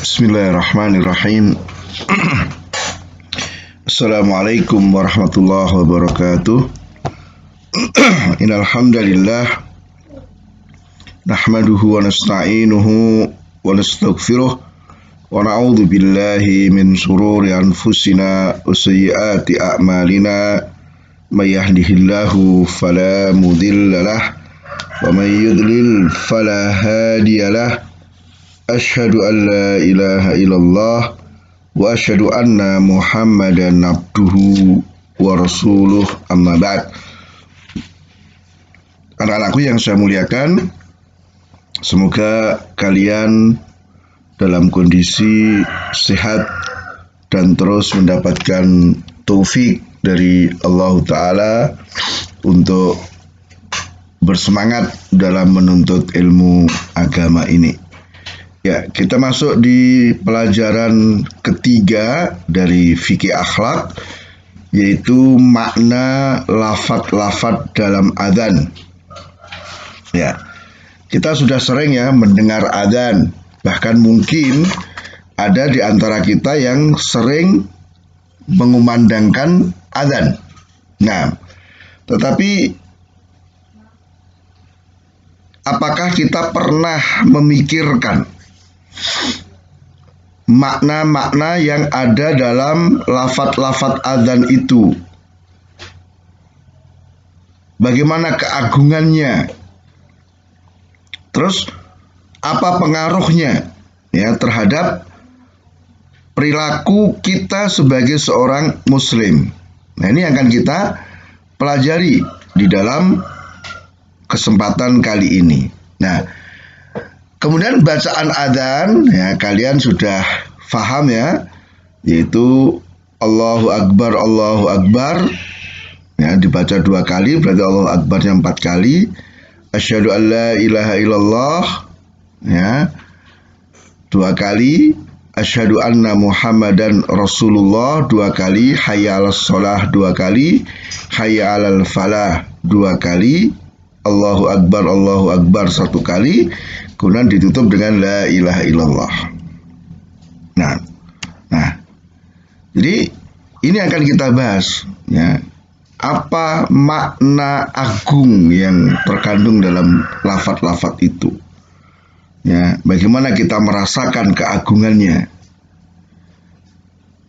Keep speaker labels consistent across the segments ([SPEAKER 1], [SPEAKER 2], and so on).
[SPEAKER 1] Bismillahirrahmanirrahim. Assalamualaikum warahmatullahi wabarakatuh. Innal hamdalillah nahmaduhu wa nasta'inuhu wa nastaghfiruh wa na'udzu billahi min shururi anfusina wa sayyiati a'malina may yahdihillahu fala mudilla lahu wa may yudlil fala hadiyalah. Asyhadu an la ilaha illallah wa asyhadu anna Muhammadan abduhu wa rasuluh, amma ba'd. Anak-anakku yang saya muliakan, semoga kalian dalam kondisi sehat dan terus mendapatkan taufik dari Allah Ta'ala untuk bersemangat dalam menuntut ilmu agama ini. Ya, kita masuk di pelajaran ketiga dari fikih akhlak, yaitu makna lafaz-lafaz dalam adzan. Ya, kita sudah sering ya mendengar adzan, bahkan mungkin ada di antara kita yang sering mengumandangkan adzan. Nah, tetapi apakah kita pernah memikirkan makna-makna yang ada dalam lafaz-lafaz adzan itu? Bagaimana keagungannya? Terus apa pengaruhnya ya terhadap perilaku kita sebagai seorang muslim? Nah, ini akan kita pelajari di dalam kesempatan kali ini. Nah, kemudian bacaan adzan ya kalian sudah paham ya, yaitu Allahu Akbar, Allahu Akbar ya, dibaca 2 kali, berarti Allahu Akbarnya 4 kali. Asyhadu an la ilaha illallah ya 2 kali. Asyhadu anna Muhammadan Rasulullah 2 kali. Hayya 'alas shalah 2 kali. Hayya 'alal falah 2 kali. Allahu Akbar 1 kali. Kemudian ditutup dengan la ilaha illallah. Nah, jadi ini akan kita bahas ya, apa makna agung yang terkandung dalam lafaz-lafaz itu. Ya, bagaimana kita merasakan keagungannya?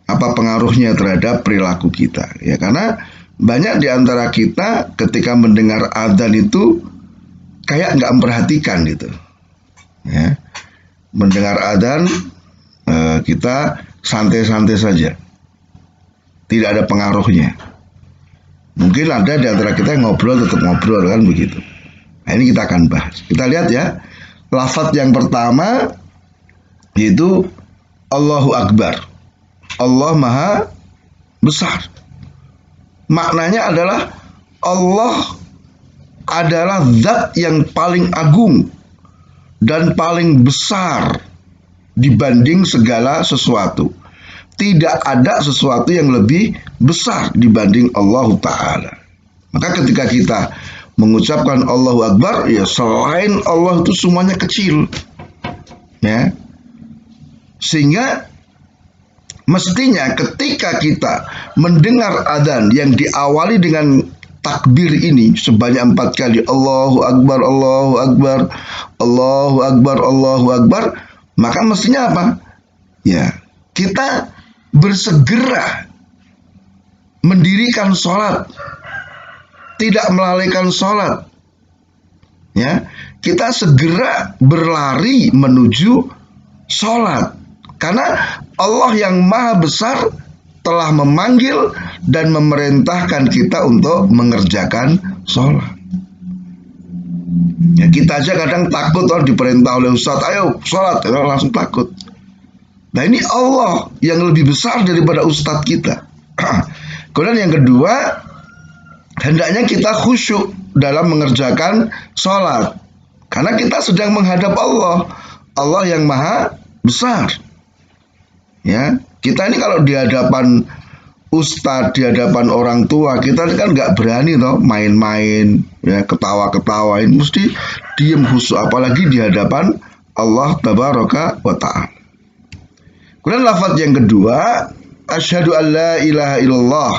[SPEAKER 1] Apa pengaruhnya terhadap perilaku kita? Ya, karena banyak di antara kita ketika mendengar adzan itu kayak nggak memperhatikan gitu. Ya, mendengar adzan kita santai-santai saja, tidak ada pengaruhnya. Mungkin ada di antara kita yang ngobrol tetap ngobrol kan begitu. Nah, ini kita akan bahas. Kita lihat ya, lafaz yang pertama yaitu Allahu Akbar. Allah Maha Besar. Maknanya adalah Allah adalah zat yang paling agung dan paling besar dibanding segala sesuatu. Tidak ada sesuatu yang lebih besar dibanding Allah Ta'ala. Maka ketika kita mengucapkan Allahu Akbar, ya selain Allah itu semuanya kecil. Ya. Sehingga mestinya ketika kita mendengar adzan yang diawali dengan takbir ini sebanyak 4 kali, Allahu Akbar, Allahu Akbar, Allahu Akbar, Allahu Akbar, maka mestinya apa? Ya, kita bersegera mendirikan sholat, tidak melalaikan sholat. Ya, kita segera berlari menuju sholat, karena Allah yang Maha Besar telah memanggil dan memerintahkan kita untuk mengerjakan sholat. Ya, kita aja kadang takut kalau diperintah oleh Ustadz, ayo sholat, ya, langsung takut. Nah, ini Allah yang lebih besar daripada Ustadz kita. Kemudian yang kedua, hendaknya kita khusyuk dalam mengerjakan sholat, karena kita sedang menghadap Allah, Allah yang Maha Besar. Ya, kita ini kalau di hadapan ustadz, di hadapan orang tua, kita kan nggak berani toh main-main, ya ketawa-ketawain, mesti diem khusyuk, apalagi di hadapan Allah Tabaraka wa Ta'ala. Kemudian lafaz yang kedua, asyhadu an la ilaha illallah.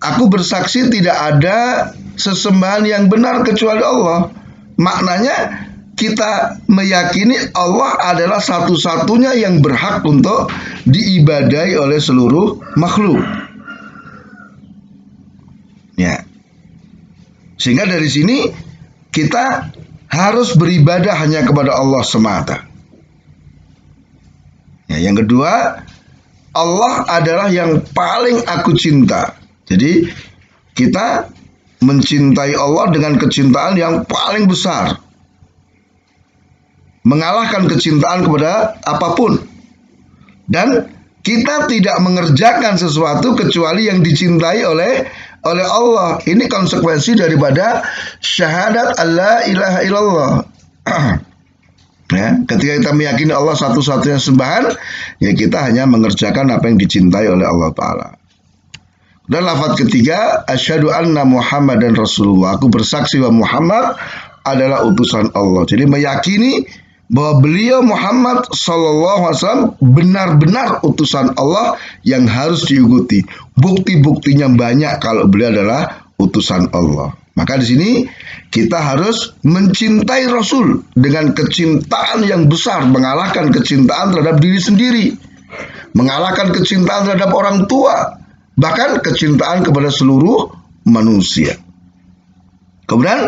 [SPEAKER 1] Aku bersaksi tidak ada sesembahan yang benar kecuali Allah. Maknanya kita meyakini Allah adalah satu-satunya yang berhak untuk diibadahi oleh seluruh makhluk. Ya. Sehingga dari sini kita harus beribadah hanya kepada Allah semata. Ya, yang kedua, Allah adalah yang paling aku cinta. Jadi kita mencintai Allah dengan kecintaan yang paling besar, mengalahkan kecintaan kepada apapun. Dan kita tidak mengerjakan sesuatu kecuali yang dicintai oleh Allah. Ini konsekuensi daripada syahadat alla ilaha illallah. Ya, ketika kita meyakini Allah satu-satunya sembahan, ya kita hanya mengerjakan apa yang dicintai oleh Allah Ta'ala. Dan lafaz ketiga, asyhadu anna Muhammadan Rasulullah. Aku bersaksi bahwa Muhammad adalah utusan Allah. Jadi meyakini bahwa beliau Muhammad SAW benar-benar utusan Allah yang harus diikuti. Bukti-buktinya banyak kalau beliau adalah utusan Allah. Maka di sini kita harus mencintai Rasul dengan kecintaan yang besar, mengalahkan kecintaan terhadap diri sendiri, mengalahkan kecintaan terhadap orang tua, bahkan kecintaan kepada seluruh manusia. Kemudian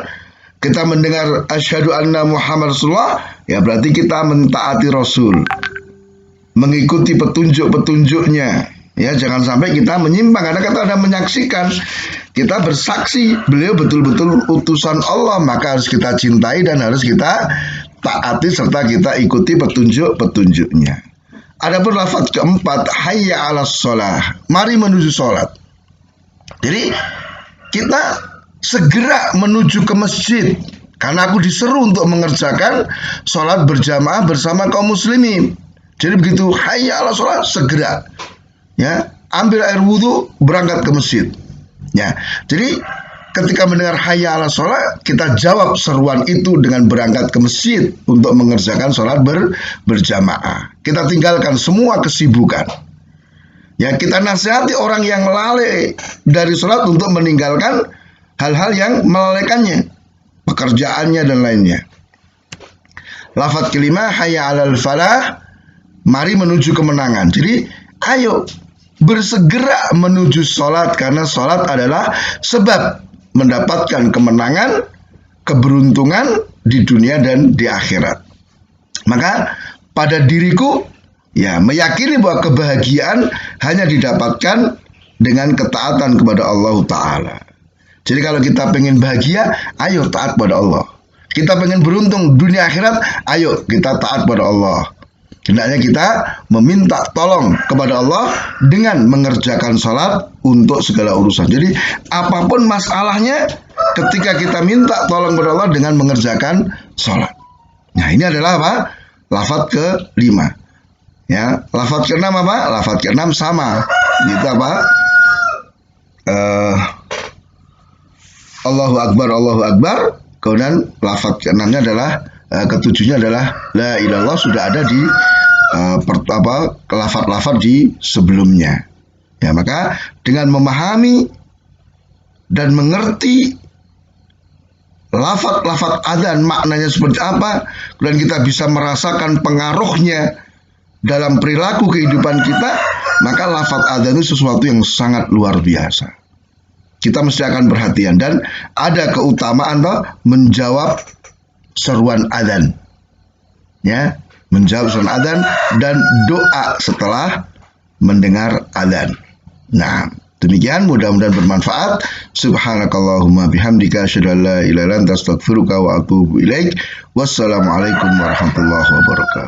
[SPEAKER 1] kita mendengar asyhadu anna Muhammad Rasulullah, ya berarti kita mentaati Rasul, mengikuti petunjuk-petunjuknya. Ya, jangan sampai kita menyimpang, karena kita ada menyaksikan, kita bersaksi beliau betul-betul utusan Allah, maka harus kita cintai dan harus kita taati serta kita ikuti petunjuk-petunjuknya. Adapun lafaz keempat, hayya 'alas shalah, mari menuju salat. Jadi kita segera menuju ke masjid karena aku diseru untuk mengerjakan salat berjamaah bersama kaum muslimin. Jadi begitu hayya 'alas shalah, segera ya, ambil air wudhu, berangkat ke masjid. Ya, jadi ketika mendengar hayya 'alas shalah, kita jawab seruan itu dengan berangkat ke masjid untuk mengerjakan sholat berjamaah. Kita tinggalkan semua kesibukan. Ya, kita nasihati orang yang lalai dari sholat untuk meninggalkan hal-hal yang melalaikannya, pekerjaannya dan lainnya. Lafaz kelima, hayya 'alal falah, mari menuju kemenangan. Jadi, ayo bersegera menuju sholat, karena sholat adalah sebab mendapatkan kemenangan, keberuntungan di dunia dan di akhirat. Maka pada diriku, ya, meyakini bahwa kebahagiaan hanya didapatkan dengan ketaatan kepada Allah Ta'ala. Jadi kalau kita pengen bahagia, ayo taat pada Allah. Kita pengen beruntung dunia akhirat, ayo kita taat pada Allah. Hendaknya kita meminta tolong kepada Allah dengan mengerjakan salat untuk segala urusan. Jadi apapun masalahnya, ketika kita minta tolong kepada Allah dengan mengerjakan salat. Nah, ini adalah apa? Lafaz ke-5. Ya, lafaz ke-6 apa? Lafaz ke-6 sama. Itu apa? Allahu Akbar, Allahu Akbar. Kemudian lafaz ke-6-nya adalah ke-7-nya adalah la ilallah, sudah ada di lafaz-lafaz di sebelumnya. Ya, maka dengan memahami dan mengerti lafaz-lafaz adzan maknanya seperti apa, dan kita bisa merasakan pengaruhnya dalam perilaku kehidupan kita, maka lafaz adzan itu sesuatu yang sangat luar biasa. Kita mesti akan perhatian, dan ada keutamaan menjawab seruan adzan. Ya, menjawab seruan adzan dan doa setelah mendengar adzan. Nah, demikian, mudah-mudahan bermanfaat. Subhanakallahumma bihamdika asyhadu an la ilaha illa anta astaghfiruka wa atubu ilaik. Wassalamualaikum warahmatullahi wabarakatuh.